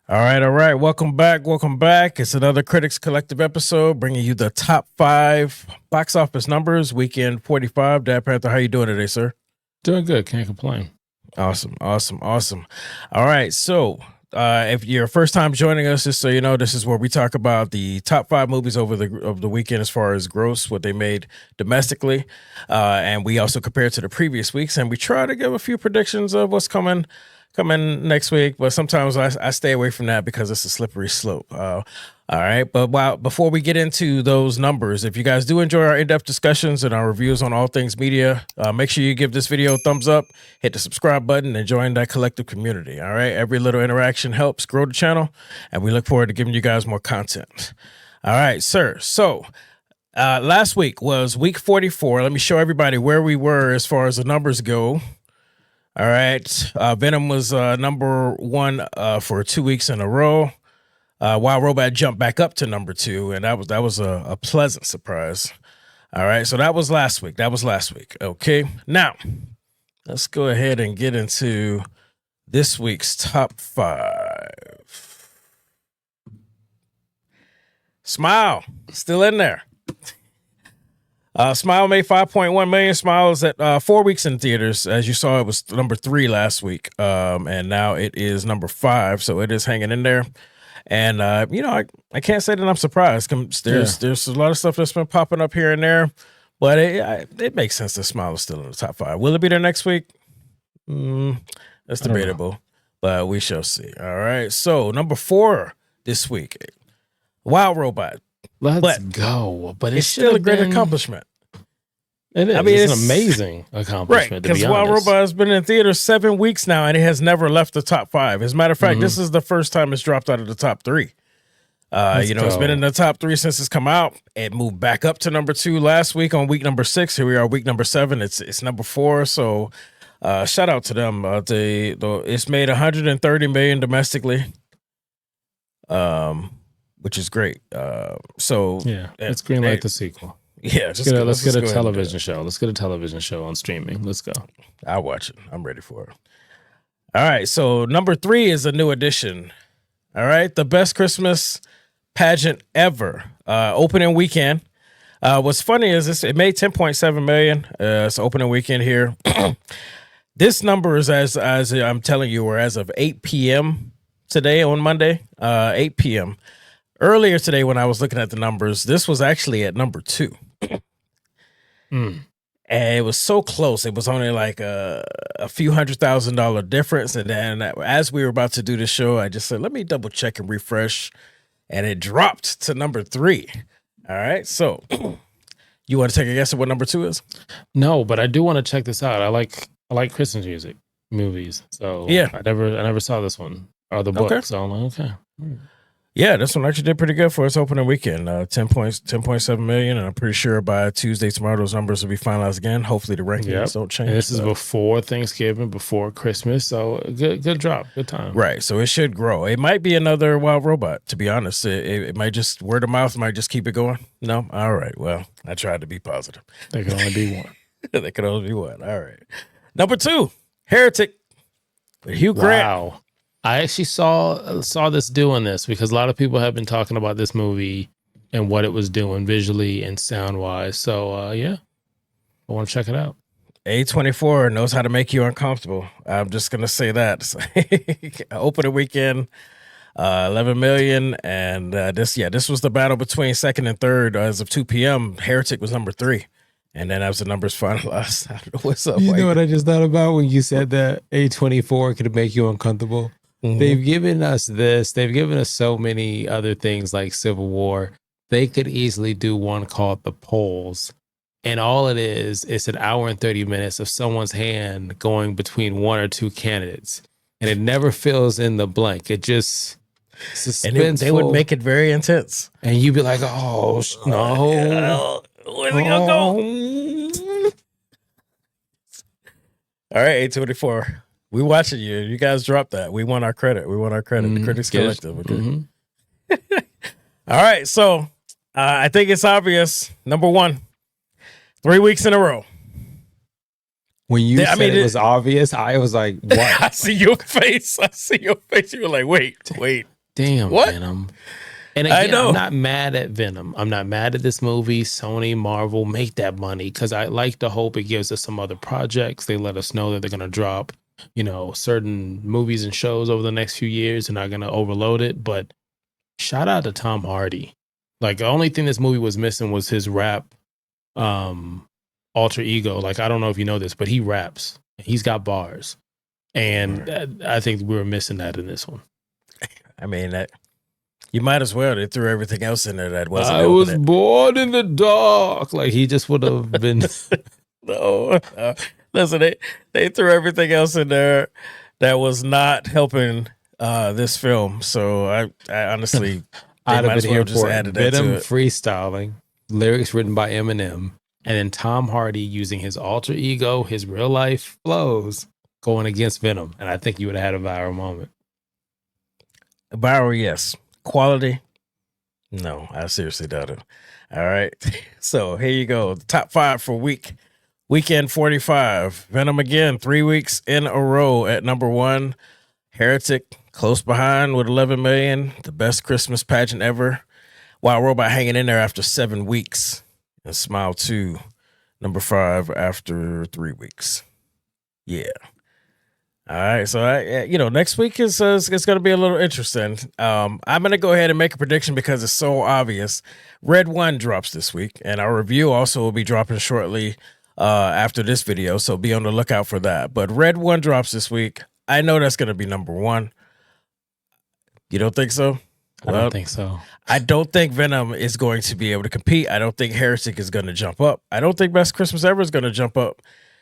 All right. Welcome back. It's another Critics Collective episode, bringing you the top 5 box office numbers, weekend 45. Dad Panther, how you doing today, sir? Doing good. Can't complain. Awesome. All right. So, if you're first time joining us, just so you know, this is where we talk about the top 5 movies of the weekend as far as gross, what they made domestically, and we also compare it to the previous weeks, and we try to give a few predictions of what's coming next week. But sometimes I stay away from that because it's a slippery slope. All right. But before we get into those numbers, if you guys do enjoy our in-depth discussions and our reviews on all things media, make sure you give this video a thumbs up, hit the subscribe button, and join that collective community. All right. Every little interaction helps grow the channel, and we look forward to giving you guys more content. All right, sir. So last week was week 44. Let me show everybody where we were as far as the numbers go. All right. Venom was number 1 for 2 weeks in a row. Wild Robot jumped back up to number 2, and that was a pleasant surprise. All right, so that was last week. Okay, now let's go ahead and get into this week's top 5. Smile, still in there. Smile made 5.1 million. Smile is at 4 weeks in theaters. As you saw, it was number 3 last week, and now it is number 5, so it is hanging in there. And, I can't say that I'm surprised. There's a lot of stuff that's been popping up here and there, but it makes sense that Smile is still in the top 5. Will it be there next week? That's debatable, but we shall see. All right. So number 4 this week, Wild Robot. Let's go. But it's still a great accomplishment. It is. It's an amazing accomplishment, right? Because Wild Robot has been in theaters 7 weeks now, and it has never left the top 5. As a matter of fact, this is the first time it's dropped out of the top 3. It's been in the top 3 since it's come out. It moved back up to number 2 last week on week number 6. Here we are, week number 7. It's number 4. So, shout out to them. It's made $130 million domestically, which is great. Let's greenlight the sequel. Yeah, let's get a television show. Let's get a television show on streaming. Let's go. I'll watch it. I'm ready for it. All right, so number 3 is a new addition. All right, the best Christmas pageant ever. Opening weekend. What's funny is it made 10.7 million. It's opening weekend here. This number is as I'm telling you, or as of 8 p.m. today on Monday, 8 p.m. Earlier today, when I was looking at the numbers, this was actually at number 2. And it was so close. It was only like a few $100,000 difference. And then as we were about to do the show, I just said, let me double check and refresh. And it dropped to number 3. All right. So you want to take a guess at what number 2 is? No, but I do want to check this out. I like Christmas movies. So yeah, I never saw this one or the book. Okay. So I'm like, okay. Yeah, this one actually did pretty good for its opening weekend. 10.7 million, and I'm pretty sure by Tuesday, tomorrow, those numbers will be finalized again. Hopefully the rankings don't change. And this is before Thanksgiving, before Christmas, so good drop, good time. Right, so it should grow. It might be another Wild Robot, to be honest. It might just, word of mouth might just keep it going. No? All right, well, I tried to be positive. There can only be one. There can only be one. All right. Number 2, Heretic with Hugh Grant. Wow. I actually saw this doing this because a lot of people have been talking about this movie and what it was doing visually and sound wise. So I want to check it out. A24 knows how to make you uncomfortable. I'm just gonna say that. Opening weekend, 11 million, and this was the battle between second and third as of 2 p.m. Heretic was number 3. And then as the numbers finalized, I don't know what's up. You know what I just thought about when you said that A24 could make you uncomfortable? Mm-hmm. They've given us this. They've given us so many other things like Civil War. They could easily do one called The Polls. And all it is, it's an hour and 30 minutes of someone's hand going between one or two candidates. And it never fills in the blank. It just suspenseful. And they would make it very intense. And you'd be like, oh, no. Where's it gonna go? All right, A24. We watching you. You guys dropped that. We want our credit. The Critics Collective. Okay. Mm-hmm. All right. So I think it's obvious. Number 1, 3 weeks in a row. When you said it was obvious, I was like, what? I see your face. You were like, wait. Damn, What? Venom. And I again, know. I'm not mad at Venom. I'm not mad at this movie. Sony, Marvel, make that money, because I like to hope it gives us some other projects. They let us know that they're going to drop, certain movies and shows over the next few years. They're not going to overload it. But shout out to Tom Hardy. Like, the only thing this movie was missing was his rap alter ego. Like, I don't know if you know this, but he raps. He's got bars. And I think we were missing that in this one. I mean, that you might as well. They threw everything else in there that wasn't. I was born in the dark. Like, he just would have been. No, listen, they threw everything else in there that was not helping this film. So I honestly, I'd have been here for added Venom that to it. freestyling, lyrics written by Eminem, and then Tom Hardy using his alter ego, his real life flows, going against Venom. And I think you would have had a viral moment. Viral, yes. Quality, no. I seriously doubt it. All right, so here you go. The top 5 for weekend 45. Venom again, 3 weeks in a row at number 1. Heretic close behind with 11 million. The best Christmas pageant ever. Wild Robot hanging in there after 7 weeks. And Smile 2, number 5 after 3 weeks. Yeah. All right, so next week is it's going to be a little interesting. I'm going to go ahead and make a prediction because it's so obvious. Red One drops this week, and our review also will be dropping shortly after this video, so be on the lookout for that. But Red One drops this week. I know that's going to be number 1. You don't think so? I don't think so. I don't think Venom is going to be able to compete. I don't think Heretic is going to jump up. I don't think Best Christmas Ever is going to jump up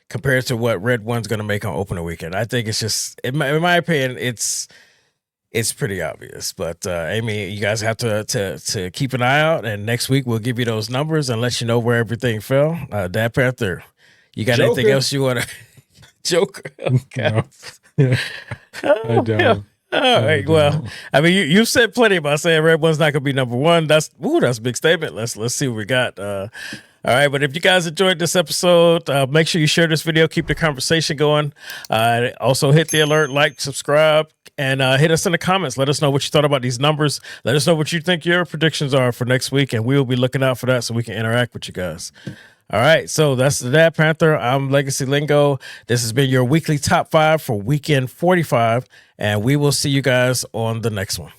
compared to what Red One's going to make on opening weekend. I think it's just, in my opinion, it's pretty obvious. But Amy, you guys have to keep an eye out, and next week we'll give you those numbers and let you know where everything fell. Dad Panther, you got Joker. anything else you want to? Joker. Okay. No. I don't. All right. Well, I mean, you said plenty about saying Red One's not going to be number 1. That's a big statement. Let's see what we got. All right, but if you guys enjoyed this episode, make sure you share this video, keep the conversation going. Also hit the alert, like, subscribe, and hit us in the comments. Let us know what you thought about these numbers. Let us know what you think your predictions are for next week, and we'll be looking out for that so we can interact with you guys. All right, so that's the Dad Panther. I'm Legacy Lingo. This has been your weekly top 5 for weekend 45, and we will see you guys on the next one.